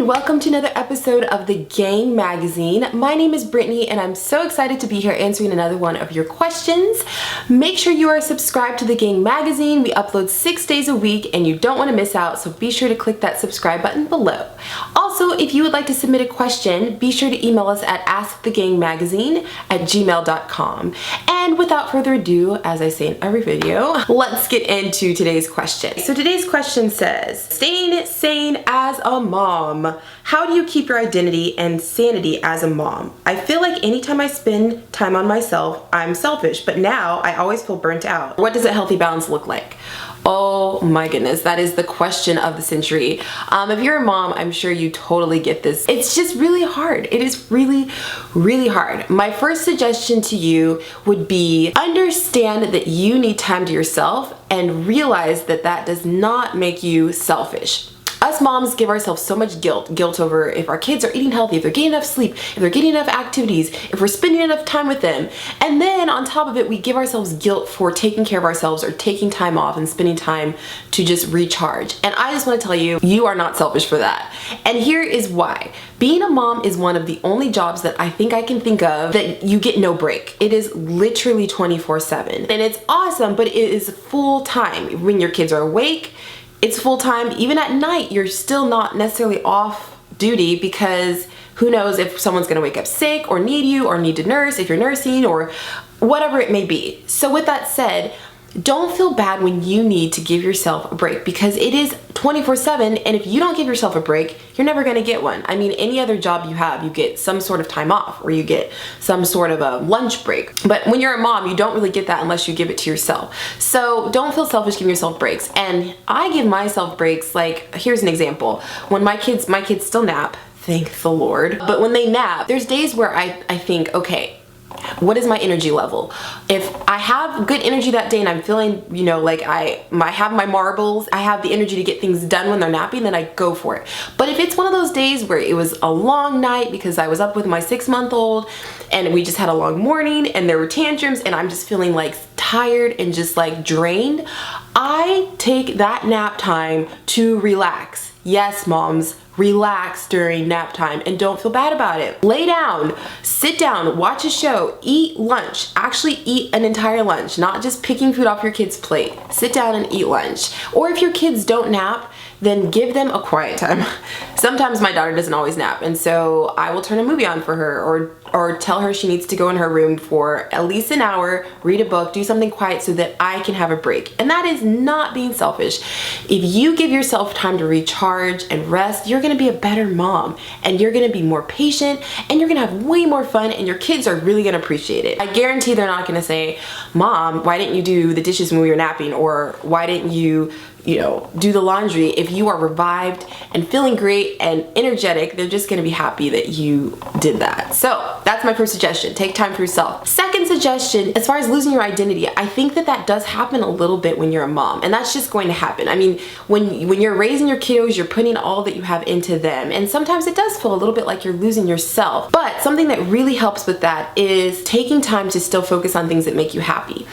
welcome to another episode of The Gang Magazine. My name is Brittany and I'm so excited to be here answering another one of your questions. Make sure you are subscribed to The Gang Magazine. We upload 6 days a week and you don't want to miss out, so be sure to click that subscribe button below. Also, if you would like to submit a question, be sure to email us at askthegangmagazine@gmail.com. And without further ado, as I say in every video, let's get into today's question. So today's question says, staying sane as a mom. How do you keep your identity and sanity as a mom? I feel like anytime I spend time on myself, I'm selfish, but now I always feel burnt out. What does a healthy balance look like? Oh my goodness, that is the question of the century. If you're a mom, I'm sure you totally get this. It's just really hard. It is really, really hard. My first suggestion to you would be understand that you need time to yourself and realize that that does not make you selfish. Us moms give ourselves so much guilt over if our kids are eating healthy, if they're getting enough sleep, if they're getting enough activities, if we're spending enough time with them. And then on top of it, we give ourselves guilt for taking care of ourselves or taking time off and spending time to just recharge. And I just want to tell you, you are not selfish for that. And here is why. Being a mom is one of the only jobs that I think I can think of that you get no break. It is literally 24/7. And it's awesome, but it is full time. When your kids are awake, it's full time. Even at night, you're still not necessarily off duty because who knows if someone's gonna wake up sick or need you or need to nurse if you're nursing or whatever it may be. So with that said, don't feel bad when you need to give yourself a break because it is 24/7, and if you don't give yourself a break, you're never gonna get one. I mean, any other job you have, you get some sort of time off or you get some sort of a lunch break. But when you're a mom, you don't really get that unless you give it to yourself. So don't feel selfish giving yourself breaks. And I give myself breaks, like, here's an example. When my kids still nap, thank the Lord. But when they nap, there's days where I think, okay, what is my energy level? If I have good energy that day and I'm feeling, you know, like I have my marbles, I have the energy to get things done when they're napping, then I go for it. But if it's one of those days where it was a long night because I was up with my 6-month-old and we just had a long morning and there were tantrums and I'm just feeling like tired and just like drained, I take that nap time to relax. Yes, moms, relax during nap time and don't feel bad about it. Lay down, sit down, watch a show, eat lunch. Actually eat an entire lunch, not just picking food off your kid's plate. Sit down and eat lunch. Or if your kids don't nap, then give them a quiet time. Sometimes my daughter doesn't always nap, and so I will turn a movie on for her or tell her she needs to go in her room for at least an hour, read a book, do something quiet so that I can have a break. And that is not being selfish. If you give yourself time to recharge and rest, you're gonna be a better mom and you're gonna be more patient and you're gonna have way more fun and your kids are really gonna appreciate it. I guarantee they're not gonna say, Mom, why didn't you do the dishes when we were napping? Or why didn't you do the laundry? If you are revived and feeling great and energetic, they're just gonna be happy that you did that. So that's my first suggestion, take time for yourself. Second suggestion, as far as losing your identity, I think that does happen a little bit when you're a mom, and that's just going to happen. I mean, when you're raising your kiddos, you're putting all that you have into them, and sometimes it does feel a little bit like you're losing yourself. But something that really helps with that is taking time to still focus on things that make you happy.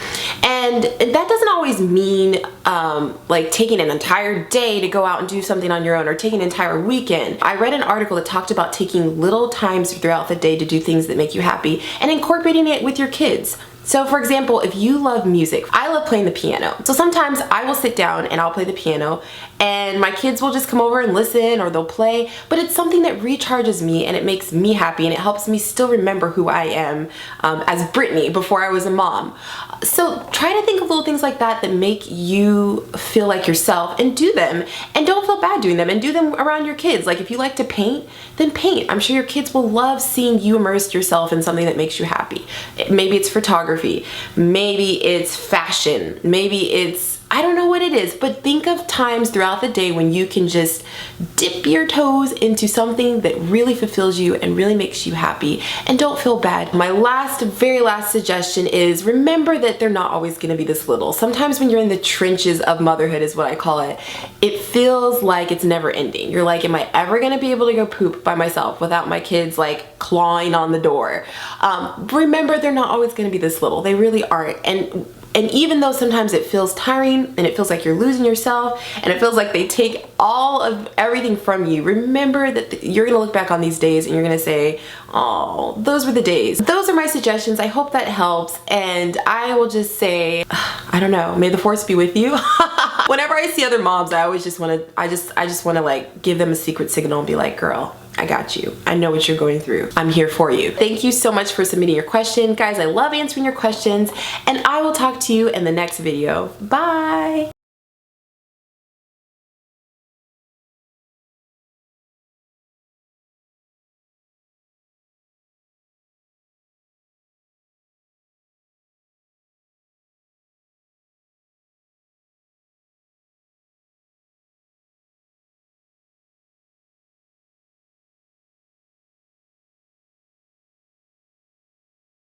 And that doesn't always mean like taking an entire day to go out and do something on your own or taking an entire weekend. I read an article that talked about taking little times throughout the day to do things that make you happy and incorporating it with your kids. So for example, if you love music, I love playing the piano. So sometimes I will sit down and I'll play the piano and my kids will just come over and listen or they'll play, but it's something that recharges me and it makes me happy and it helps me still remember who I am as Brittany before I was a mom. So try to think of little things like that that make you feel like yourself and do them, and don't feel bad doing them, and do them around your kids. Like if you like to paint, then paint. I'm sure your kids will love seeing you immerse yourself in something that makes you happy. Maybe it's photography, maybe it's fashion, maybe it's, I don't know what it is, but think of times throughout the day when you can just dip your toes into something that really fulfills you and really makes you happy, and don't feel bad. My very last suggestion is remember that they're not always gonna be this little. Sometimes when you're in the trenches of motherhood is what I call it, it feels like it's never ending. You're like, am I ever gonna be able to go poop by myself without my kids like clawing on the door? Remember, they're not always gonna be this little. They really aren't. And And even though sometimes it feels tiring and it feels like you're losing yourself and it feels like they take all of everything from you, remember that you're gonna look back on these days and you're gonna say, oh, those were the days. Those are my suggestions. I hope that helps. And I will just say, I don't know, may the force be with you. Whenever I see other moms, I always just wanna, I just wanna like give them a secret signal and be like, girl, I got you. I know what you're going through. I'm here for you. Thank you so much for submitting your question. Guys, I love answering your questions, and I will talk to you in the next video. Bye.